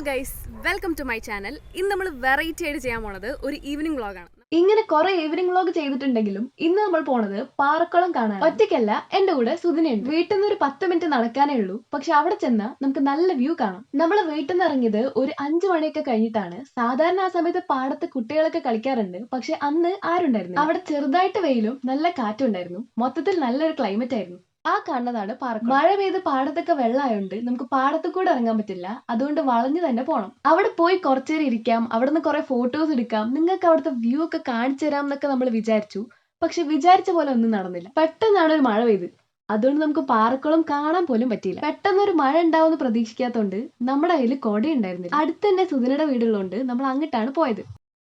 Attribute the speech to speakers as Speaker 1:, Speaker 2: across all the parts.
Speaker 1: Guys, welcome to my channel. ഇന്ന് നമ്മൾ variety ആയിട്ട് ചെയ്യാൻ പോണത് ഒരു ഈവനിങ് വ്ളോഗാണ്.
Speaker 2: ഇങ്ങനെ കുറെ ഈവനിങ് വ്ളോഗ് ചെയ്തിട്ടുണ്ടെങ്കിലും ഇന്ന് നമ്മൾ പോണത് പാറക്കുളം കാണാൻ. ഒറ്റയ്ക്കല്ല, എന്റെ കൂടെ സുധിനുണ്ട്. വീട്ടിൽ നിന്ന് ഒരു 10 മിനിറ്റ് നടക്കാനേ ഉള്ളൂ. പക്ഷെ അവിടെ ചെന്നാൽ നമുക്ക് നല്ല വ്യൂ കാണാം. നമ്മൾ വീട്ടിൽ നിന്ന് ഇറങ്ങിയത് ഒരു 5 മണിയൊക്കെ കഴിഞ്ഞിട്ടാണ്. സാധാരണ ആ സമയത്ത് പാടത്ത് കുട്ടികളൊക്കെ കളിക്കാറുണ്ട്. പക്ഷെ അന്ന് ആരുണ്ടായിരുന്നു. അവിടെ ചെറുതായിട്ട് വെയിലും നല്ല കാറ്റും ഉണ്ടായിരുന്നു. മൊത്തത്തിൽ നല്ലൊരു ക്ലൈമറ്റ് ആയിരുന്നു. ആ കാണുന്നതാണ് പാറക്കുളം. മഴ പെയ്ത് പാടത്തൊക്കെ വെള്ളമായോണ്ട് നമുക്ക് പാടത്ത് കൂടെ ഇറങ്ങാൻ പറ്റില്ല. അതുകൊണ്ട് വളഞ്ഞു തന്നെ പോണം. അവിടെ പോയി കുറച്ചേരം ഇരിക്കാം, അവിടെ നിന്ന് കുറെ ഫോട്ടോസ് എടുക്കാം, നിങ്ങൾക്ക് അവിടുത്തെ വ്യൂ ഒക്കെ കാണിച്ചു തരാം എന്നൊക്കെ നമ്മൾ വിചാരിച്ചു. പക്ഷെ വിചാരിച്ച പോലെ ഒന്നും നടന്നില്ല. പെട്ടെന്നാണ് ഒരു മഴ പെയ്ത്. അതുകൊണ്ട് നമുക്ക് പാറക്കുളം കാണാൻ പോലും പറ്റിയില്ല. പെട്ടെന്നൊരു മഴ ഉണ്ടാവുമെന്ന് പ്രതീക്ഷിക്കാത്തോണ്ട് നമ്മുടെ കയ്യിൽ കൊട ഉണ്ടായിരുന്നില്ല. അടുത്ത് തന്നെ സുധിനയുടെ വീടുള്ളതുകൊണ്ട് നമ്മൾ അങ്ങോട്ടാണ് പോയത്.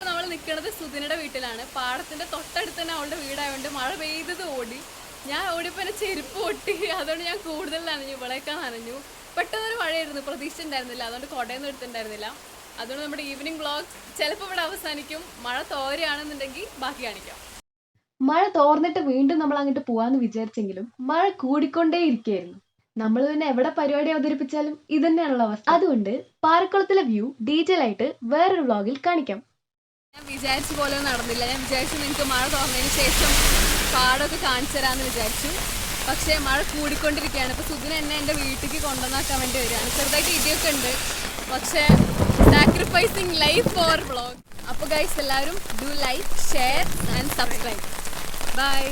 Speaker 1: നമ്മൾ നിൽക്കുന്നത് സുധിനയുടെ വീട്ടിലാണ്. പാടത്തിന്റെ തൊട്ടടുത്ത് തന്നെ അവളുടെ വീടായതുകൊണ്ട് മഴ പെയ്തത് ഓടി. ഞാൻ ഓടിയപ്പോൾ എൻ്റെ ചെരുപ്പ് പൊട്ടി. അതുകൊണ്ട് ഞാൻ കൂടുതൽ നനഞ്ഞു, ഇവളേക്കാൾ നനഞ്ഞു. പെട്ടെന്നൊരു മഴയായിരുന്നു, പ്രതീക്ഷിച്ചിട്ടുണ്ടായിരുന്നില്ല. അതുകൊണ്ട് കുടയൊന്നും എടുത്തിട്ടുണ്ടായിരുന്നില്ല. അതുകൊണ്ട് നമ്മുടെ ഈവനിങ് വ്ളോഗ് ചിലപ്പോൾ ഇവിടെ അവസാനിക്കും. മഴ തോരുകയാണെന്നുണ്ടെങ്കിൽ ബാക്കി കാണിക്കാം.
Speaker 2: മഴ തോർന്നിട്ട് വീണ്ടും നമ്മൾ അങ്ങോട്ട് പോവാന്ന് വിചാരിച്ചെങ്കിലും മഴ കൂടിക്കൊണ്ടേ ഇരിക്കുകയായിരുന്നു. നമ്മൾ പിന്നെ എവിടെ പരിപാടി അവതരിപ്പിച്ചാലും ഇത് തന്നെയാണുള്ള അവസ്ഥ. അതുകൊണ്ട് പാറക്കുളത്തിലെ വ്യൂ ഡീറ്റെയിൽ ആയിട്ട് വേറൊരു വ്ളോഗിൽ കാണിക്കാം.
Speaker 1: ഞാൻ വിചാരിച്ച പോലെ നടന്നില്ല. ഞാൻ വിചാരിച്ചു നിങ്ങൾക്ക് മഴ തോർന്നതിന് ശേഷം പാടമൊക്കെ കാണിച്ചു തരാമെന്ന് വിചാരിച്ചു. പക്ഷേ മഴ കൂടിക്കൊണ്ടിരിക്കുകയാണ്. ഇപ്പോൾ സുധിന എന്നെ എൻ്റെ വീട്ടിലേക്ക് കൊണ്ടുവന്നാക്കാൻ വേണ്ടി വരികയാണ്. ചെറുതായിട്ട് ഇടിയൊക്കെ ഉണ്ട്, പക്ഷേ സാക്രിഫൈസിങ് ലൈഫ് ഫോർ വ്ളോഗ്. അപ്പോൾ ഗൈസ്, എല്ലാവരും do like, share and subscribe. By.